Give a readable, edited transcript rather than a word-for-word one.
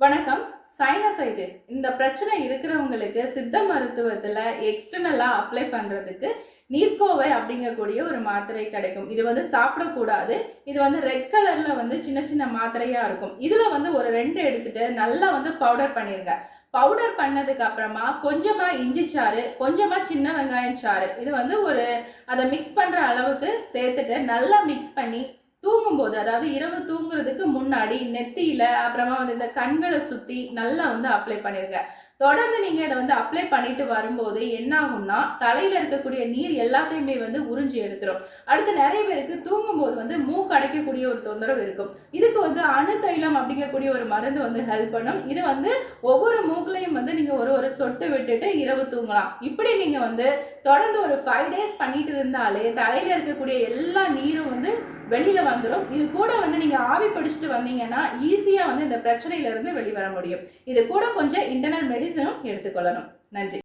வணக்கம். சைனசைட்டிஸ் இந்த பிரச்சனை இருக்கிறவங்களுக்கு சித்த மருத்துவத்துல எக்ஸ்டர்னலா அப்ளை பண்றதுக்கு நீர்க்கோவை அப்படிங்கக்கூடிய ஒரு மாத்திரை கிடைக்கும். இது சாப்பிடக்கூடாது. இது ரெட் கலர்ல சின்ன சின்ன மாத்திரையா இருக்கும். இதுல ஒரு 2 எடுத்துட்டு நல்லா பவுடர் பண்ணிருங்க. பவுடர் பண்ணதுக்கு அப்புறமா கொஞ்சமா இஞ்சி சாறு, கொஞ்சமா சின்ன வெங்காயம் சாறு, இது ஒரு அதை மிக்ஸ் பண்ற அளவுக்கு சேர்த்துட்டு நல்லா மிக்ஸ் பண்ணி தூங்கும்போது, அதாவது இரவு தூங்குறதுக்கு முன்னாடி நெத்தியில அப்புறமா இந்த கண்களை சுத்தி நல்லா அப்ளை பண்ணிருங்க. தொடர்ந்து நீங்க இதை அப்ளை பண்ணிட்டு வரும்போது என்ன ஆகும்னா, தலையில இருக்கக்கூடிய நீர் எல்லாத்தையுமே உறிஞ்சி எடுத்துரும். அடுத்து நிறைய பேருக்கு தூங்கும்போது மூக்கு அடைக்கக்கூடிய ஒரு தொந்தரவு இருக்கும். இதுக்கு அணு தைலம் அப்படிங்கக்கூடிய ஒரு மருந்து ஹெல்ப் பண்ணும். இது ஒவ்வொரு மூக்குலையும் நீங்க ஒரு சொட்டு விட்டுட்டு இரவு தூங்கலாம். இப்படி நீங்க தொடர்ந்து ஒரு 5 டேஸ் பண்ணிட்டு இருந்தாலே தலையில இருக்கக்கூடிய எல்லா நீரும் வெளியில வந்துடும். இது கூட நீங்க ஆவி பிடிச்சிட்டு வந்தீங்கன்னா ஈஸியா இந்த பிரச்சனையில இருந்து வெளிவர முடியும். இது கூட கொஞ்சம் இன்டர்னல் மெடிசனும் எடுத்துக்கொள்ளணும். நன்றி.